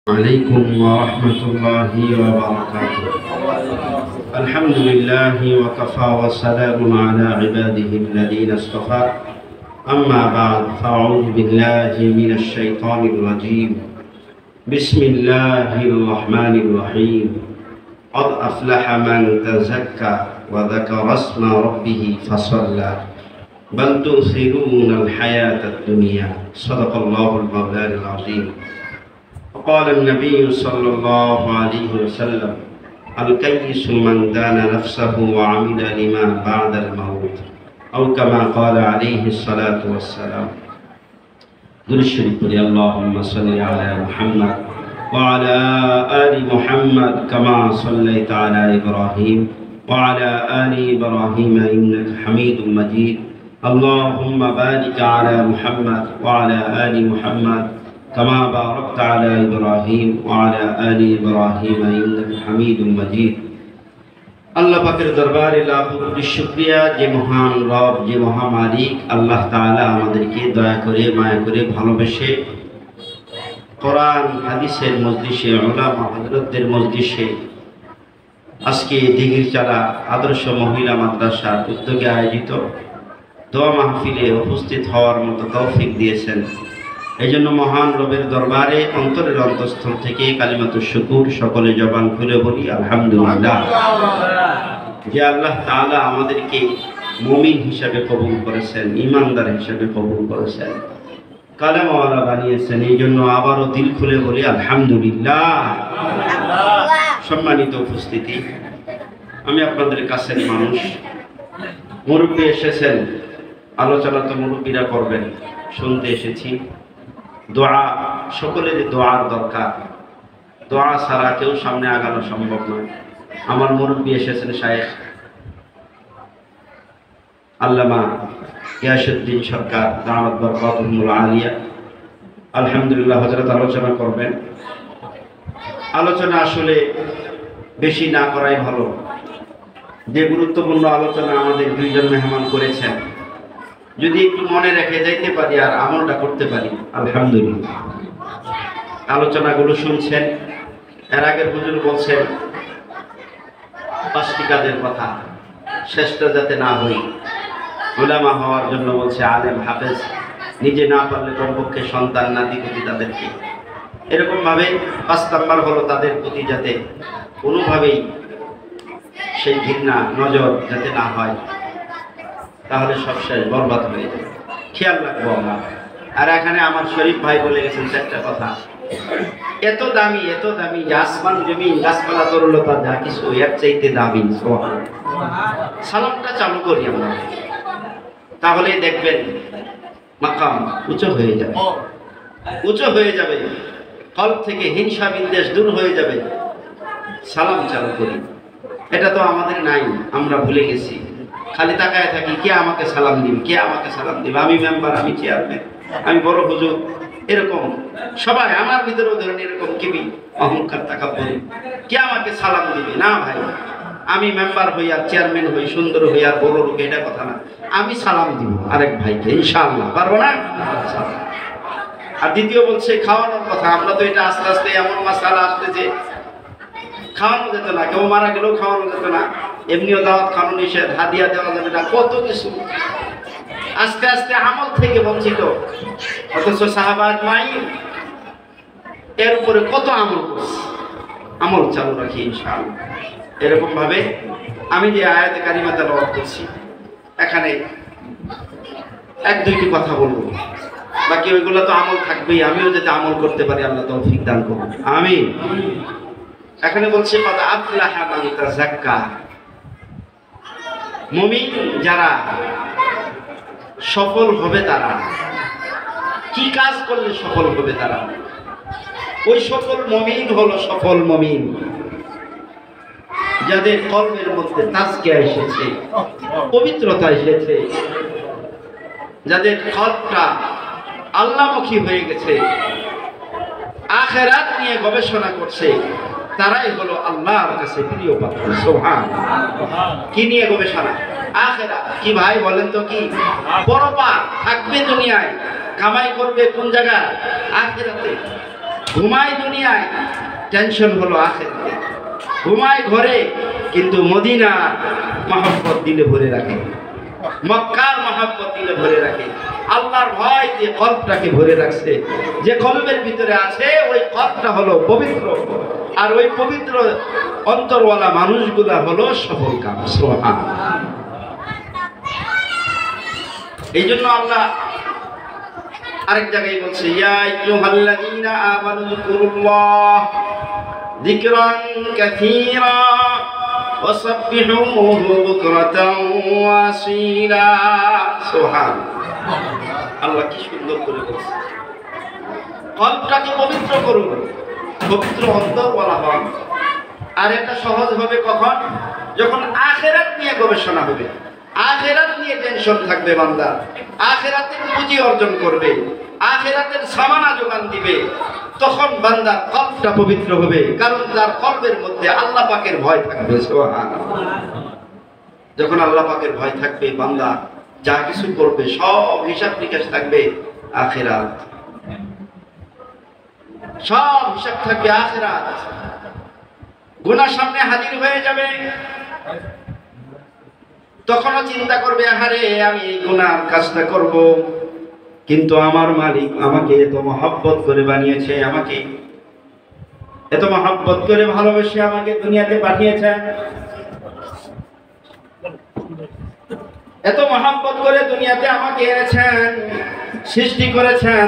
عليكم ورحمة الله وبركاته. الحمد لله وكفى وسلام على عباده الذين اصطفى. أما بعد فأعوذ بالله من الشيطان الرجيم. بسم الله الرحمن الرحيم. قد أفلح من تزكى وذكر اسم ربه فصلى بل تؤثرون الحياة الدنيا. صدق الله المولى العظيم. قال النبي صلى الله عليه وسلم الكيس من دان نفسه وعمل لما بعد الموت أو كما قال عليه الصلاة والسلام. درشد اللهم صل على محمد وعلى آل محمد كما صليت على إبراهيم وعلى آل إبراهيم إنك حميد مجيد. اللهم بارك على محمد وعلى آل محمد كما باركت على إبراهيم وعلى آل إبراهيم إنك حميد مجيد. আল্লাহ পাকের দরবারে লাখ কোটি শুকরিয়া যে মহান রব, যে মহা মালিক আল্লাহ তাআলা আমাদেরকে দয়া করে মায়া করে ভালোবেসে কোরআন হাদিসের মজলিসে, উলামা হযরতদের মজলিসে আজকে দিঘিরচালা আদর্শ মহিলা মাদ্রাসার উদ্যোগে আয়োজিত দোয়া মাহফিলে উপস্থিত হওয়ার মতো তৌফিক দিয়েছেন। এই জন্য মহান রবের দরবারে অন্তরের অন্তঃস্থল থেকে কালিমাতুশ শুকুর সকলে জবান খুলে বলি আলহামদুলিল্লাহ। যে আল্লাহ তাআলা আমাদেরকে মুমিন হিসাবে কবুল করেছেন, ঈমানদার হিসাবে কবুল করেছেন, কালেমাওয়ালা বানিয়েছেন, এই জন্য আবারও দিল খুলে বলি আলহামদুলিল্লাহ। সম্মানিত উপস্থিতি, আমি আপনাদের কাছের মানুষ, মুরব্বী এসেছেন, আলোচনা তো মুরব্বীরা করবেন, শুনতে এসেছি। দোয়া, সকলের দোয়ার দরকার। দোয়া ছাড়া কেউ সামনে আগানো সম্ভব নয়। আমার মুরব্বী এসেছেন শায়েখ আল্লামা গিয়াসউদ্দিন সরকার দামাত বরকাতুহুল আলিয়া। আলহামদুলিল্লাহ হযরত আলোচনা করবেন। আলোচনা আসলে বেশি না করাই ভালো। যে গুরুত্বপূর্ণ আলোচনা আমাদের দুইজন মেহমান করেছেন, যদি একটু মনে রেখে যাইতে পারি আর আমলটা করতে পারি আলহামদুলিল্লাহ। আলোচনাগুলো শুনছেন, এর আগের হুজুর বলছেন 5টি কাজের কথা, শেষটা যাতে না হই। উলামা হওয়ার জন্য বলছে আলেম হাফেজ, নিজে না পারলে কমপক্ষে সন্তান নাতি পুতি তাদেরকে। এরকমভাবে 5 নাম্বার হলো তাদের প্রতি যাতে কোনোভাবেই সেই ঘৃণা নজর যাতে না হয়, তাহলে সব শেষ, বরবাদ হয়ে যাবে। খেয়াল রাখবো আমরা। আর এখানে আমার শরীফ ভাই বলে গেছেন 4টা কথা, এত দামি এত দামি যে আসমান জমিন গাছপালা তরুলতা যা কিছু এর চাইতে দামি। সালামটা চালু করি আমরা, তাহলে দেখবেন মাকাম উঁচু হয়ে যাবে, উঁচু হয়ে যাবে, কলব থেকে হিংসা বিদ্বেষ দূর হয়ে যাবে। সালাম চালু করি, এটা তো আমাদের নাই, আমরা ভুলে গেছি। খালি তাকায় থাকি, কে আমাকে সালাম দিবে, কে আমাকে সালাম দিবে, আমি মেম্বার, আমি চেয়ারম্যান, আমি বড় হুজুর, এরকম সবাই আমার ভিতরেও ধরেন এরকম কিবি অহংকার তাকাব্বুর, কে আমাকে সালাম দিবে। না ভাই, আমি মেম্বার হই আর চেয়ারম্যান হই, সুন্দর হই আর বড় লোক, এটা কথা না। আমি সালাম দিব আরেক ভাইকে, ইনশাআল্লাহ পারবো না। আর দ্বিতীয় বলছে খাওয়ানোর কথা। আমরা তো এটা আস্তে আস্তে এমন মাসালা আসতেছে, খাওয়ানো যেত না, কেউ মারা গেলেও খাওয়ানো যেত না, এমনিও দাওয়াত খাওয়ানো নিষেধ, হাদিয়া দেওয়া যাবে না, কত কিছু আস্তে আস্তে আমল থেকে বঞ্চিত। অথচ সাহাবা আজমাইন এর উপরে কত আমল করছে। আমল চালু রাখি ইনশাআল্লাহ। এরকম ভাবে আমি যে আয়াতে কারিমা তেলাওয়াত করছি, এখানে 1-2টি কথা বলবো, বাকি ওইগুলো তো আমল থাকবেই। আমিও যাতে আমল করতে পারি আল্লাহ তৌফিক দান করুন, আমিন। এখানে বলছে কদ আফলাহা মান তাযাক্কা, মুমিন যারা সফল হবে তারা কি কাজ করলে সফল হবে তারা? ওই সফল মুমিন হলো সফল মুমিন যাদের কলবের মধ্যে তাজকিয়া এসেছে, পবিত্রতা এসেছে, যাদের কলবটা আল্লাহমুখী হয়ে গেছে, আখিরাত নিয়ে গবেষণা করছে, তারাই হলো আল্লাহর কাছে প্রিয় পাত্র। সুবহানাল্লাহ। কি নিয়ে গবেষণা? আখিরাত। কি ভাই বলেন তো, কি পরপার থাকবে দুনিয়ায়, কামাই করবে কোন জায়গায়? আখিরাতে। ঘুমায় দুনিয়ায়, টেনশন হলো আখিরাতে। ঘুমায় ঘরে, কিন্তু মদিনার মহব্বত দিলে ভরে রাখে, মক্কার মহব্বত দিলে ভরে রাখে। আল্লাহর ভয় যে কল্পটাকে ভরে রাখছে, যে কলবের ভিতরে আছে, ওই কল্পটা হলো পবিত্র। আর ওই পবিত্র অন্তরওয়ালা মানুষগুলা হলো সফল কাম। সুবহানাল্লাহ। এই জন্য আল্লাহ আরেক জায়গায় বলছে, ইয়া আইয়ুহাল্লাযীনা আমানু যিকুরুল্লাহ যিকরান কাসীরা ওয়াসাব্বিহুহু বুকরাতাও ওয়া আসীলা। সুবহানাল্লাহ। আল্লাহ কি সুন্দর করে বলছে, কল্পটাকে পবিত্র করুন, পবিত্র অন্তরওয়ালা হন। আর এটা সহজ হবে কখন? যখন আখিরাত নিয়ে গবেষণা হবে, আখিরাত নিয়ে টেনশন থাকবে বান্দা, আখিরাতের পুঁজি অর্জন করবে, আখিরাতের সামানা যোগান দিবে, তখন বান্দার কল্পটা পবিত্র হবে। কারণ তার কল্পের মধ্যে আল্লাহ পাকের ভয় থাকবে। সুবহানাল্লাহ। যখন আল্লাহ পাকের ভয় থাকবে, বান্দা যা কিছু করবে সব হিসাব নিকাশ থাকবে আখিরাত, সব হিসাব থাকবে আখিরাত। গুনাহ সামনে হাজির হয়ে যাবে, তখনও চিন্তা করবে, আহারে আমি এই গুনার কাজটা করব, কিন্তু আমার মালিক আমাকে এত মহব্বত করে বানিয়েছে, আমাকে এত মহব্বত করে ভালোবেসে আমাকে দুনিয়াতে পাঠিয়েছেন, এত মহব্বত করে দুনিয়াতে আমাকে এনেছেন, সৃষ্টি করেছেন,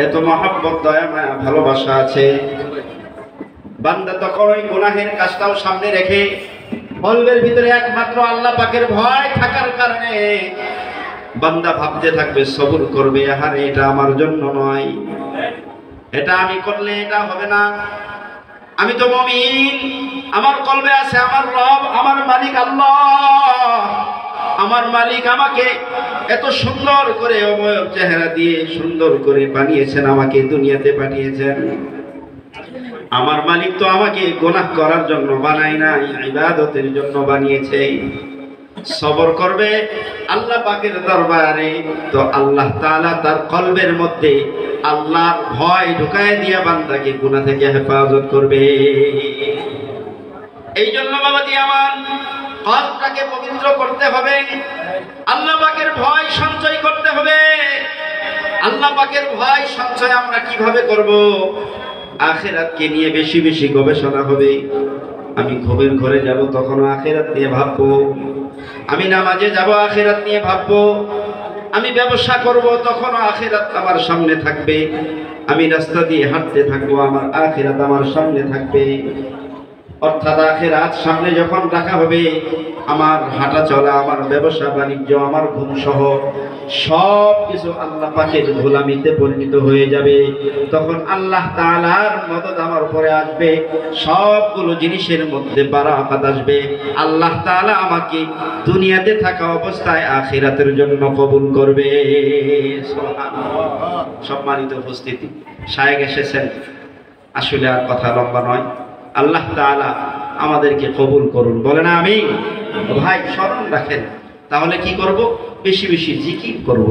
এত মহব্বত, দয়া মায়া ভালোবাসা আছে। বান্দা তখন ওই গুনাহের কাজটাও সামনে রেখে কলবের ভিতরে একমাত্র আল্লাহ পাকের ভয় থাকার কারণে বান্দা ভাবতে থাকবে, সবর করবে, আহারে এটা আমার জন্য নয়, এটা আমি করলে এটা হবে না, আমি তো মুমিন, আমার কলবে আছে আমার রব, আমার মালিক আল্লাহ, আমার মালিক আমাকে এত সুন্দর করে অবয়ব চেহারা দিয়ে সুন্দর করে বানিয়েছেন, আমাকে দুনিয়াতে পাঠিয়েছেন। আমার মালিক তো আমাকে গুনাহ করার জন্য বানায় নাই, ইবাদতের জন্য বানিয়েছে। সবর করবে আল্লাহ পাকের দরবারে, তো আল্লাহ তাআলা তার কলবের মধ্যে আল্লাহর ভয় ঢুকায় দিয়া বান্দাকে গুনাহ থেকে হেফাজত করবে। এই জন্য বাবাজি আমার, কলবটাকে পবিত্র করতে হবে, আল্লাহ পাকের ভয় সঞ্চয় করতে হবে। আল্লাহ পাকের ভয় সঞ্চয় আমরা কিভাবে করব? আখিরাতকে নিয়ে বেশি বেশি গবেষণা হবে। আমি ঘুমের ঘরে যাব, তখন আখিরাত নিয়ে ভাববো। আমি নামাজে যাব, আখিরাত নিয়ে ভাববো। আমি ব্যবসা করব, তখন আখিরাত আমার সামনে থাকবে। আমি রাস্তা দিয়ে হাঁটতে থাকবো, আমার আখিরাত আমার সামনে থাকবে। অর্থাৎ আখিরাত সামনে যখন রাখা হবে, আমার হাঁটা চলা, আমার ব্যবসা বাণিজ্য, আমার ঘুম সহ সব কিছু আল্লাহ পাকের গোলামিতে পরিণত হয়ে যাবে। তখন আল্লাহ তাআলার মদদ আমার উপরে আসবে, সবগুলো জিনিসের মধ্যে বারাকাত আসবে। আল্লাহ তাআলা আমাকে দুনিয়াতে থাকা অবস্থায় আখিরাতের জন্য কবুল করবে। সুবহানাল্লাহ। সম্মানিত উপস্থিতি, শায়েখ এসেছেন, আসলে আর কথা লম্বা নয়। আল্লাহ তাআলা আমাদেরকে কবুল করুন, বলেন আমিন। ভাই স্মরণ রাখেন, তাহলে কি করব? বেশি বেশি জিকির করব,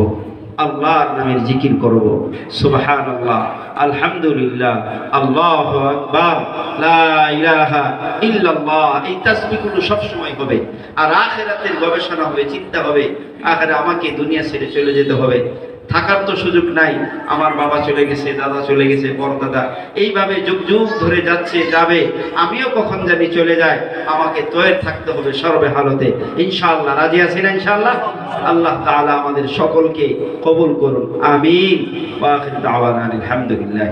আল্লাহর নামের জিকির করব। সুবহানাল্লাহ, আলহামদুলিল্লাহ, আল্লাহু আকবার, লা ইলাহা ইল্লাল্লাহ। এই তাসবিহগুলো সব সময় হবে। আর আখিরাতের গবেষণা হবে, চিন্তা হবে, আখিরে আমাকে দুনিয়া ছেড়ে চলে যেতে হবে, থাকার তো সুযোগ নাই। আমার বাবা চলে গেছে, দাদা চলে গেছে, পরদাদা, এইভাবে যুগ যুগ ধরে যাচ্ছে, যাবে। আমিও কখন জানি চলে যায়, আমাকে তৈরি থাকতে হবে সর্বে হালতে। ইনশাআল্লাহ রাজি আছেন? ইনশাআল্লাহ। আল্লাহ তাআলা আমাদের সকলকে কবুল করুন, আমিন। ওয়া আখিরু দাওয়ানা আলহামদুলিল্লাহ।